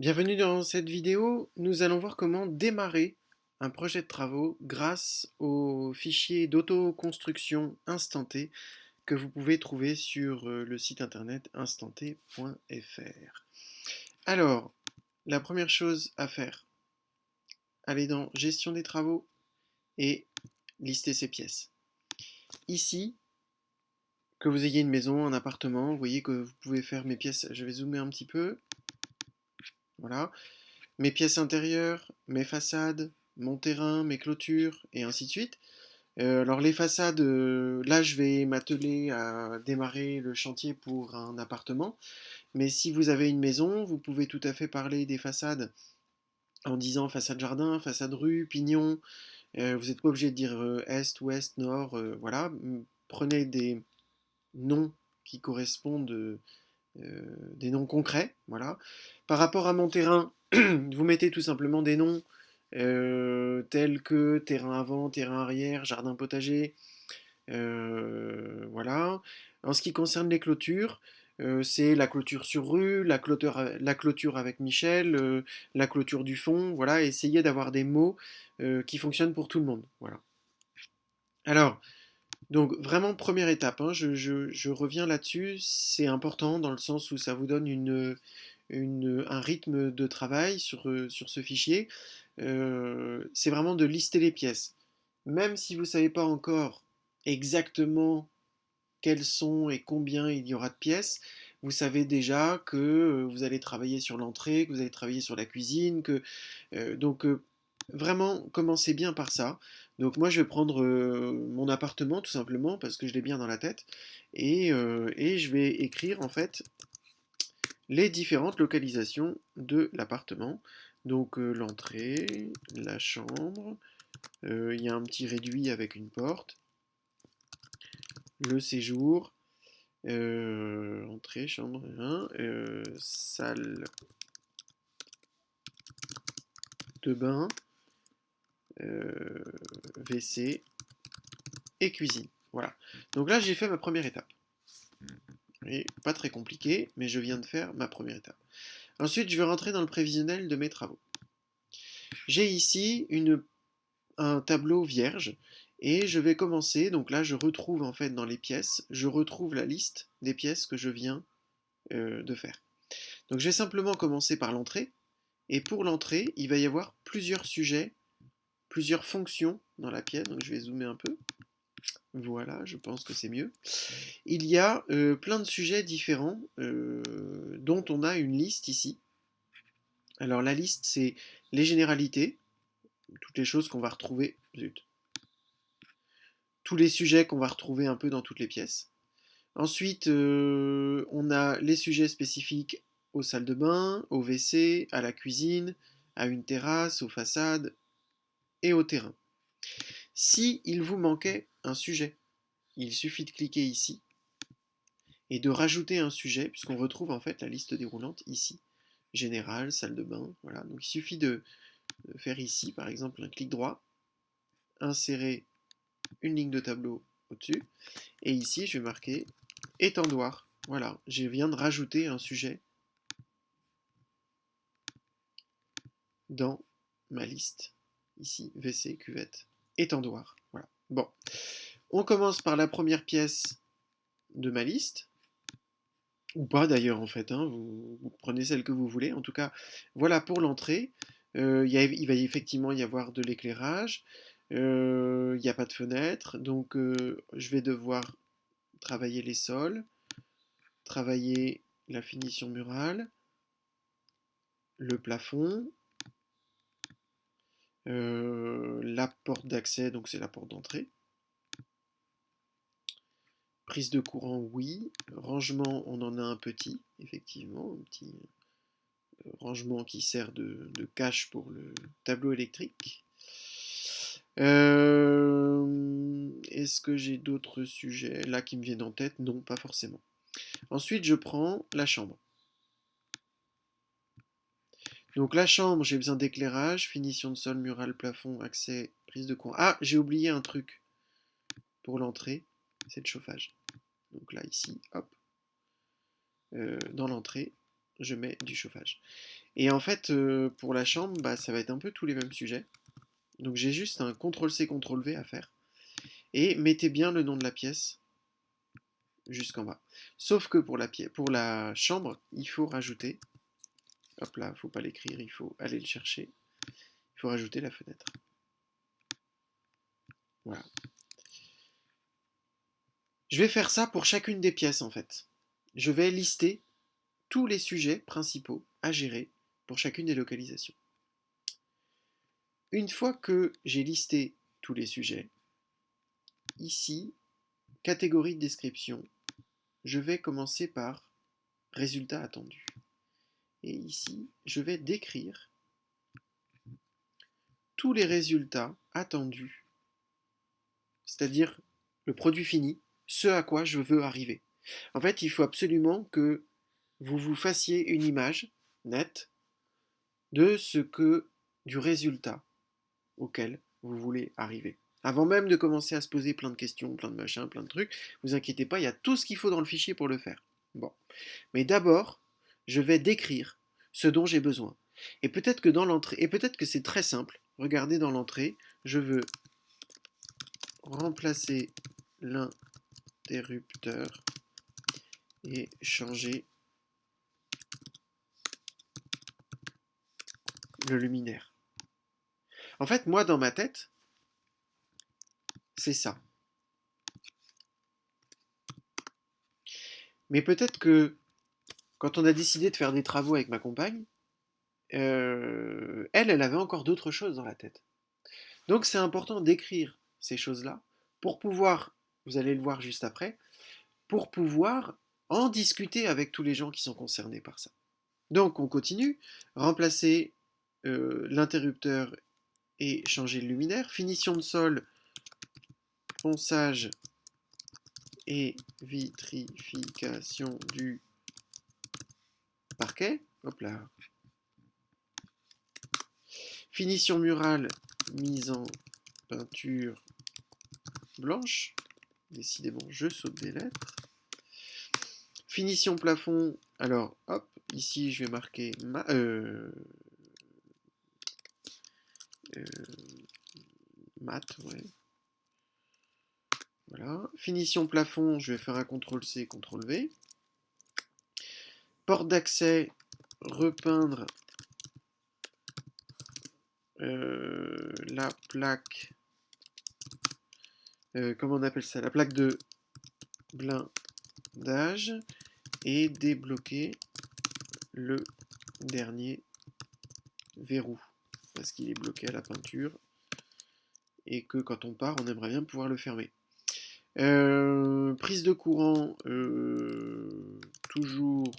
Bienvenue dans cette vidéo, nous allons voir comment démarrer un projet de travaux grâce au fichier d'autoconstruction instanté que vous pouvez trouver sur le site internet instanté.fr. Alors, la première chose à faire, aller dans gestion des travaux et lister ses pièces. Ici, que vous ayez une maison, un appartement, vous voyez que vous pouvez faire mes pièces, je vais zoomer un petit peu, voilà. Mes pièces intérieures, mes façades, mon terrain, mes clôtures, et ainsi de suite. Alors les façades, là je vais m'atteler à démarrer le chantier pour un appartement, mais si vous avez une maison, vous pouvez tout à fait parler des façades en disant façade jardin, façade rue, pignon. Vous n'êtes pas obligé de dire est, ouest, nord, voilà. Prenez des noms qui correspondent, des noms concrets, voilà. Par rapport à mon terrain, vous mettez tout simplement des noms tels que terrain avant, terrain arrière, jardin potager, voilà. En ce qui concerne les clôtures, c'est la clôture sur rue, la clôture avec Michel, la clôture du fond, voilà. Essayez d'avoir des mots qui fonctionnent pour tout le monde, voilà. Alors, donc vraiment première étape, hein, je reviens là-dessus, c'est important dans le sens où ça vous donne un rythme de travail sur ce fichier. C'est vraiment de lister les pièces. Même si vous ne savez pas encore exactement quels sont et combien il y aura de pièces, vous savez déjà que vous allez travailler sur l'entrée, que vous allez travailler sur la cuisine, donc vraiment commencez bien par ça. Donc moi je vais prendre mon appartement tout simplement parce que je l'ai bien dans la tête et je vais écrire en fait les différentes localisations de l'appartement. Donc l'entrée, la chambre, il y a un petit réduit avec une porte, le séjour, entrée, chambre, hein, salle de bain, euh, WC et cuisine. Voilà. Donc là, j'ai fait ma première étape. Et pas très compliqué, mais je viens de faire ma première étape. Ensuite, je vais rentrer dans le prévisionnel de mes travaux. J'ai ici un tableau vierge et je vais commencer. Donc là, je retrouve en fait dans les pièces, je retrouve la liste des pièces que je viens de faire. Donc je vais simplement commencer par l'entrée. Et pour l'entrée, il va y avoir plusieurs sujets, plusieurs fonctions dans la pièce. Donc je vais zoomer un peu. Voilà, je pense que c'est mieux. Il y a plein de sujets différents dont on a une liste ici. Alors la liste, c'est les généralités, toutes les choses qu'on va retrouver, zut, tous les sujets qu'on va retrouver un peu dans toutes les pièces. Ensuite, on a les sujets spécifiques aux salles de bain, au WC, à la cuisine, à une terrasse, aux façades et au terrain. Si il vous manquait un sujet, il suffit de cliquer ici et de rajouter un sujet, puisqu'on retrouve en fait la liste déroulante ici. Général, salle de bain, voilà. Donc il suffit de faire ici, par exemple, un clic droit, insérer une ligne de tableau au-dessus, et ici je vais marquer étendoir. Voilà, je viens de rajouter un sujet dans ma liste. Ici, WC, cuvette, étendoir. Voilà. Bon, on commence par la première pièce de ma liste. Ou pas d'ailleurs en fait, hein, vous prenez celle que vous voulez. En tout cas, voilà pour l'entrée. Il va effectivement y avoir de l'éclairage. Il n'y a pas de fenêtre, donc je vais devoir travailler les sols, travailler la finition murale, le plafond, la porte d'accès, donc c'est la porte d'entrée. Prise de courant, oui. Rangement, on en a un petit, effectivement, un petit rangement qui sert de cache pour le tableau électrique. Est-ce que j'ai d'autres sujets là qui me viennent en tête? Non, pas forcément. Ensuite, je prends la chambre. Donc la chambre, j'ai besoin d'éclairage, finition de sol, mural, plafond, accès, prise de courant. Ah, j'ai oublié un truc pour l'entrée, c'est le chauffage. Donc là, ici, hop, dans l'entrée, je mets du chauffage. Et en fait, pour la chambre, bah, ça va être un peu tous les mêmes sujets. Donc j'ai juste un CTRL-C, CTRL-V à faire. Et mettez bien le nom de la pièce jusqu'en bas. Sauf que pour la chambre, il faut rajouter, hop là, il ne faut pas l'écrire, il faut aller le chercher. Il faut rajouter la fenêtre. Voilà. Je vais faire ça pour chacune des pièces en fait. Je vais lister tous les sujets principaux à gérer pour chacune des localisations. Une fois que j'ai listé tous les sujets, ici, catégorie de description, je vais commencer par résultat attendu. Et ici, je vais décrire tous les résultats attendus, c'est-à-dire le produit fini, ce à quoi je veux arriver. En fait, il faut absolument que vous vous fassiez une image nette de du résultat auquel vous voulez arriver. Avant même de commencer à se poser plein de questions, plein de machins, plein de trucs, vous inquiétez pas, il y a tout ce qu'il faut dans le fichier pour le faire. Bon. Mais d'abord, je vais décrire ce dont j'ai besoin. Et peut-être que dans l'entrée, et peut-être que c'est très simple. Regardez dans l'entrée, je veux remplacer l'interrupteur et changer le luminaire. En fait, moi, dans ma tête, c'est ça. Mais peut-être que quand on a décidé de faire des travaux avec ma compagne, elle avait encore d'autres choses dans la tête. Donc c'est important d'écrire ces choses-là pour pouvoir, vous allez le voir juste après, pour pouvoir en discuter avec tous les gens qui sont concernés par ça. Donc on continue, remplacer l'interrupteur et changer le luminaire, finition de sol, ponçage et vitrification du parquet. Hop là. Finition murale, mise en peinture blanche. Décidément, je saute des lettres. Finition plafond. Alors, hop, ici je vais marquer mat, ouais. Voilà. Finition plafond, je vais faire un CTRL-C, CTRL-V. Porte d'accès, repeindre la plaque, comment on appelle ça? La plaque de blindage et débloquer le dernier verrou parce qu'il est bloqué à la peinture et que quand on part, on aimerait bien pouvoir le fermer. Prise de courant, toujours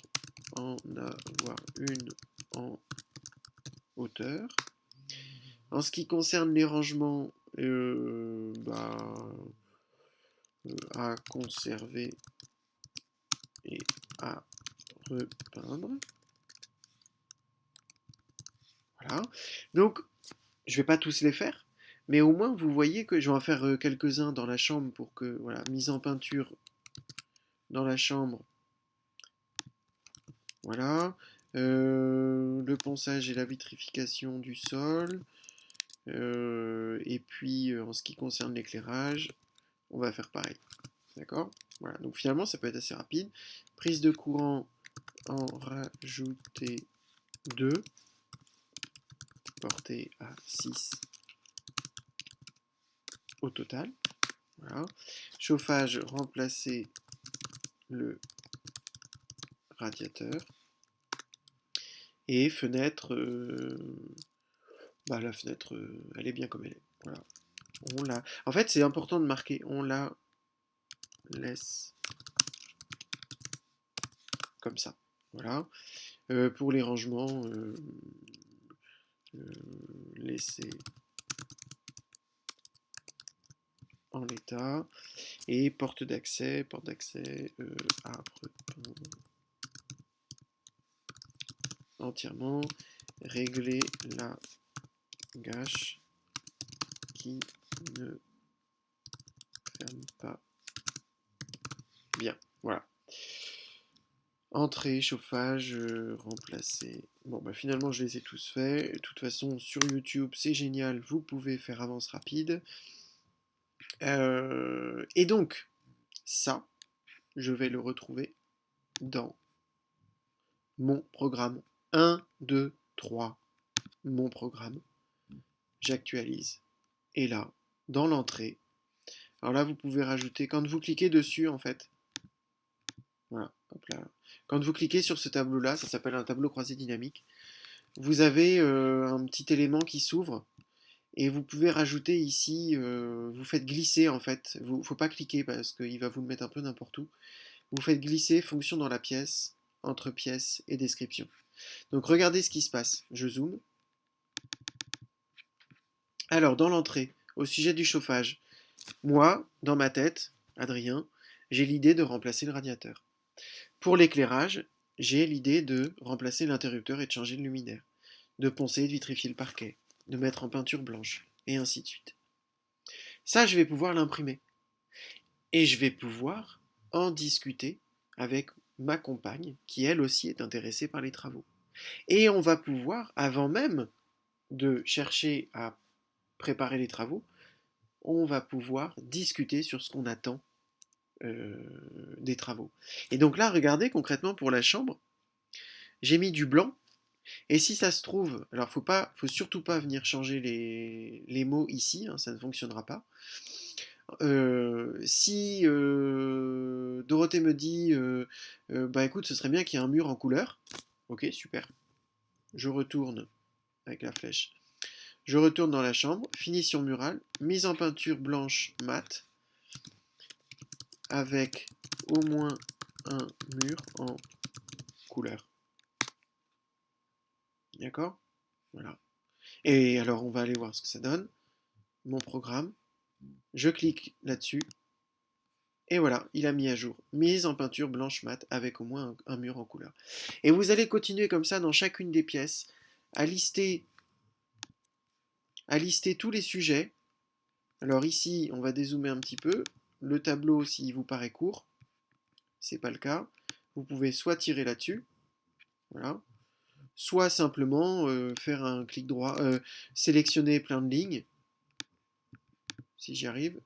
en avoir une en hauteur. En ce qui concerne les rangements, à conserver et à repeindre. Voilà. Donc, je vais pas tous les faire, mais au moins vous voyez que je vais en faire quelques-uns dans la chambre pour que, voilà, mise en peinture dans la chambre. Voilà. Le ponçage et la vitrification du sol. Et puis, en ce qui concerne l'éclairage, on va faire pareil. D'accord? Voilà. Donc finalement, ça peut être assez rapide. Prise de courant, en rajouter 2. Portée à 6 au total. Voilà. Chauffage, remplacer le radiateur. Et fenêtre, la fenêtre, elle est bien comme elle est. Voilà. On la... En fait, c'est important de marquer, on la laisse comme ça. Voilà. Pour les rangements, laisser en l'état. Et porte d'accès à reprendre entièrement. Régler la gâche qui ne ferme pas bien. Voilà. Entrée, chauffage, remplacer. Bon, bah finalement, je les ai tous faits. De toute façon, sur YouTube, c'est génial, vous pouvez faire avance rapide. Et donc, ça, je vais le retrouver dans mon programme. 1, 2, 3, mon programme. J'actualise. Et là, dans l'entrée, alors là, vous pouvez rajouter, quand vous cliquez dessus, en fait, voilà, hop là. Quand vous cliquez sur ce tableau-là, ça s'appelle un tableau croisé dynamique, vous avez un petit élément qui s'ouvre et vous pouvez rajouter ici, vous faites glisser en fait, faut pas cliquer parce qu'il va vous le mettre un peu n'importe où. Vous faites glisser fonction dans la pièce, entre pièce et description. Donc regardez ce qui se passe, je zoome. Alors dans l'entrée, au sujet du chauffage, moi, dans ma tête, Adrien, j'ai l'idée de remplacer le radiateur. Pour l'éclairage, j'ai l'idée de remplacer l'interrupteur et de changer le luminaire, de poncer et de vitrifier le parquet, de mettre en peinture blanche, et ainsi de suite. Ça, je vais pouvoir l'imprimer. Et je vais pouvoir en discuter avec ma compagne, qui elle aussi est intéressée par les travaux. Et on va pouvoir, avant même de chercher à préparer les travaux, on va pouvoir discuter sur ce qu'on attend euh, des travaux. Et donc là, regardez concrètement pour la chambre, j'ai mis du blanc. Et si ça se trouve, alors faut surtout pas venir changer les mots ici, hein, ça ne fonctionnera pas. Si Dorothée me dit, bah écoute, ce serait bien qu'il y ait un mur en couleur, ok, super. Je retourne avec la flèche. Je retourne dans la chambre, finition murale, mise en peinture blanche mat, avec au moins un mur en couleur. D'accord? Voilà. Et alors, on va aller voir ce que ça donne. Mon programme. Je clique là-dessus. Et voilà, il a mis à jour. Mise en peinture blanche mat avec au moins un mur en couleur. Et vous allez continuer comme ça dans chacune des pièces à lister, tous les sujets. Alors ici, on va dézoomer un petit peu. Le tableau, s'il vous paraît court, c'est pas le cas. Vous pouvez soit tirer là-dessus, voilà, soit simplement faire un clic droit, sélectionner plein de lignes, si j'y arrive.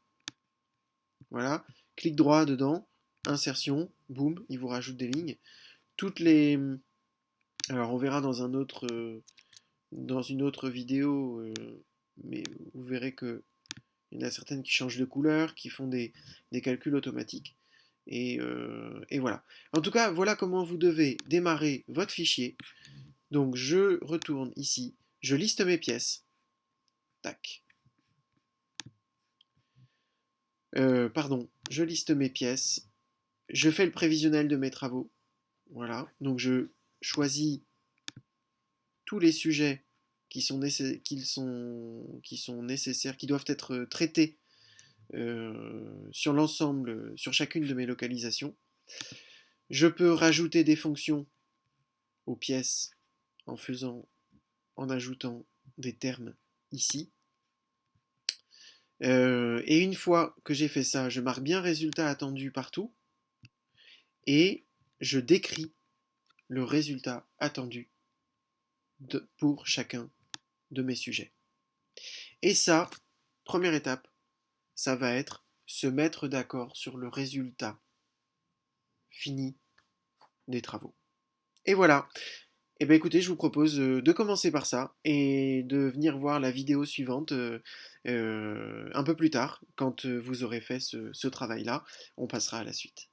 Voilà, clic droit dedans, insertion, boum, il vous rajoute des lignes. Toutes les, alors on verra dans dans une autre vidéo, mais vous verrez que il y en a certaines qui changent de couleur, qui font des calculs automatiques. Et voilà. En tout cas, voilà comment vous devez démarrer votre fichier. Donc je retourne ici, je liste mes pièces. Tac. Pardon, je liste mes pièces. Je fais le prévisionnel de mes travaux. Voilà. Donc je choisis tous les sujets qui sont nécessaires, qui doivent être traités sur l'ensemble, sur chacune de mes localisations. Je peux rajouter des fonctions aux pièces en ajoutant des termes ici. Et une fois que j'ai fait ça, je marque bien résultat attendu partout et je décris le résultat attendu pour chacun de mes sujets. Et ça, première étape, ça va être se mettre d'accord sur le résultat fini des travaux. Et voilà. Eh bien écoutez, je vous propose de commencer par ça et de venir voir la vidéo suivante un peu plus tard, quand vous aurez fait ce travail-là. On passera à la suite.